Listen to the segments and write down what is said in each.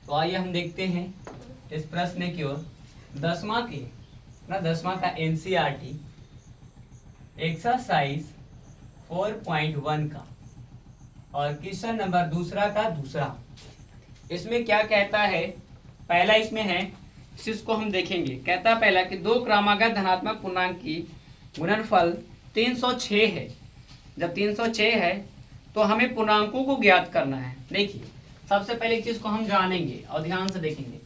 तो आइए हम देखते हैं इस प्रश्न की ओर। 10वां का एनसीईआरटी एक्सरसाइज 4.1 का और क्वेश्चन नंबर दूसरा। इसमें क्या कहता है, पहला इसमें है, इसको हम देखेंगे। कहता है पहला कि दो क्रमागत धनात्मक पूर्णांक की गुणनफल 306 है। जब 306 है तो हमें पूर्णांकों को ज्ञात करना है। देखिए सबसे पहले एक चीज को हम जानेंगे और ध्यान से देखेंगे।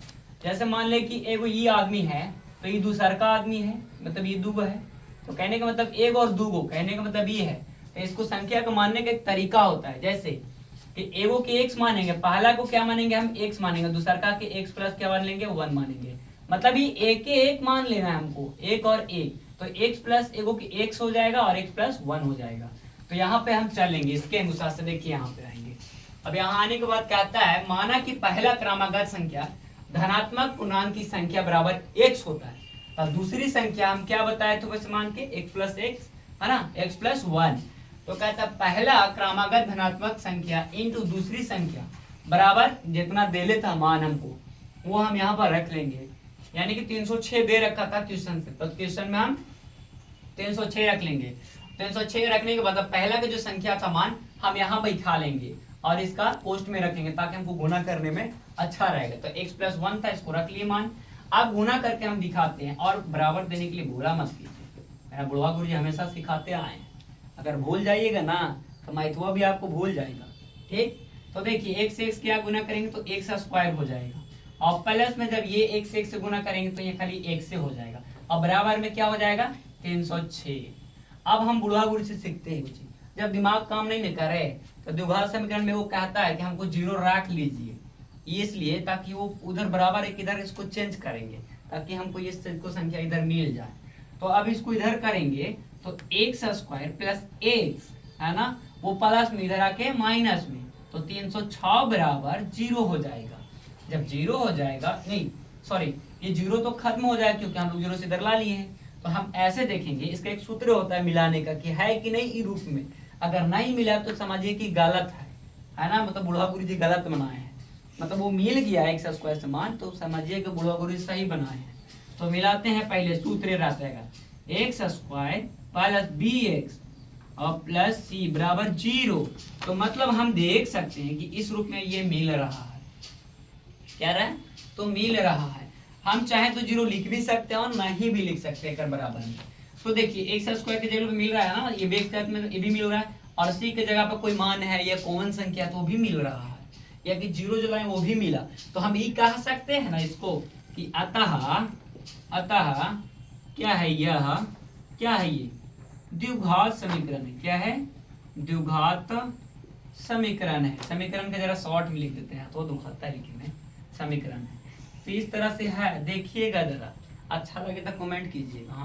जैसे मान ले कि एगो ये आदमी है तो ये दूसरा का आदमी है, मतलब ये दूगो है। तो कहने का मतलब एक और दूगो, कहने का मतलब ये है। तो इसको संख्या को मानने का एक तरीका होता है। जैसे कि एगो के एक्स मानेंगे, पहला को क्या मानेंगे हम एक्स मानेंगे, दूसरा का के एक्स प्लस क्या मान लेंगे 1 मानेंगे। मतलब ये एक के एक मान लेना है हमको, एक और एक। तो एक्स प्लस एगो के एक्स हो जाएगा और एक्स प्लस 1 हो जाएगा। तो यहाँ पे हम चलेंगे इसके अनुसार से। देखिए यहाँ पे आएंगे। अब यहाँ आने के बाद कहता है माना कि पहला क्रमागत संख्या धनात्मक पूर्णांक की संख्या बराबर x होता है। और दूसरी संख्या हम क्या बताए थे वैसे मान के x प्लस एक्स है ना, x प्लस 1। तो कहता है पहला क्रमागत धनात्मक संख्या इंटू दूसरी संख्या बराबर जितना दे लेता मान हमको वो हम यहाँ पर रख लेंगे। यानी कि 306 दे रखा था क्वेश्चन से, तो क्वेश्चन में हम 306 रख लेंगे। 306 रखने के बाद पहला का जो संख्या था मान हम यहाँ बैठा लेंगे और इसका पोस्ट में रखेंगे ताकि हमको गुना करने में अच्छा रहेगा। तो x प्लस 1 था, इसको रख लिए मान। अब गुना करके हम दिखाते हैं और बराबर देने के लिए भूला मत कीजिए। मेरा बुढ़वा गुरु जी हमेशा सिखाते आए हैं, अगर भूल जाइएगा ना तो मैथुआ भी आपको भूल जाएगा। ठीक, तो देखिए x से x क्या गुना करेंगे तो x स्क्वायर हो जाएगा। और प्लस में जब ये x से x से गुना करेंगे तो ये खाली x से हो जाएगा। और बराबर में क्या हो जाएगा 306। अब हम बुढ़वा गुरु से सीखते हैं कुछ। जब दिमाग काम नहीं न करे तो द्विघात समीकरण में वो कहता है कि हमको 0 रख लीजिए, इसलिए ताकि वो उधर बराबर एक इधर इसको चेंज करेंगे ताकि हमको ये संख्या इधर मिल जाए। तो अब इसको इधर करेंगे तो एक्स स्क्वायर प्लस एक्स है ना, वो प्लस में इधर आके माइनस में, तो 306 बराबर 0 हो जाएगा। जब 0 हो जाएगा, नहीं सॉरी ये 0 तो खत्म हो जाएगा क्योंकि हम लोग 0 से इधर ला लिए हैं। तो हम ऐसे देखेंगे, इसका एक सूत्र होता है मिलाने का कि है कि नहीं इस रूप में। अगर नहीं मिला तो समझिए कि गलत है ना, मतलब बुढ़वा गुरु जी गलत बनाए हैं। मतलब वो मिल गया एक्स स्क्वायर से मान तो समझिए कि बुढ़वा गुरु जी सही बनाए हैं। तो मिलाते हैं, पहले सूत्र रहेगा x square plus b x और प्लस सी बराबर 0। तो मतलब हम देख सकते हैं कि इस रूप में ये मिल रहा है। क्या रहा है तो मिल रहा है। हम चाहे तो 0 लिख भी सकते हैं और नहीं भी लिख सकते हैं बराबर में। तो देखिए एक्स स्क्वायर के जगह पे मिल रहा है ना, ये बेस में ये भी मिल रहा है, और सी के जगह पर कोई मान है या कॉमन संख्या तो वो भी मिल रहा है, या कि 0 जो है वो भी मिला। तो हम ये कह सकते हैं ना इसको कि अतः क्या है, यह क्या है, ये द्विघात समीकरण है। क्या है, द्विघात समीकरण है। समीकरण का जरा शॉर्ट में लिख देते हैं तो दुखता है लिखने में, समीकरण है। तो इस तरह से है, देखिएगा जरा, अच्छा लगे तो कमेंट कीजिएगा।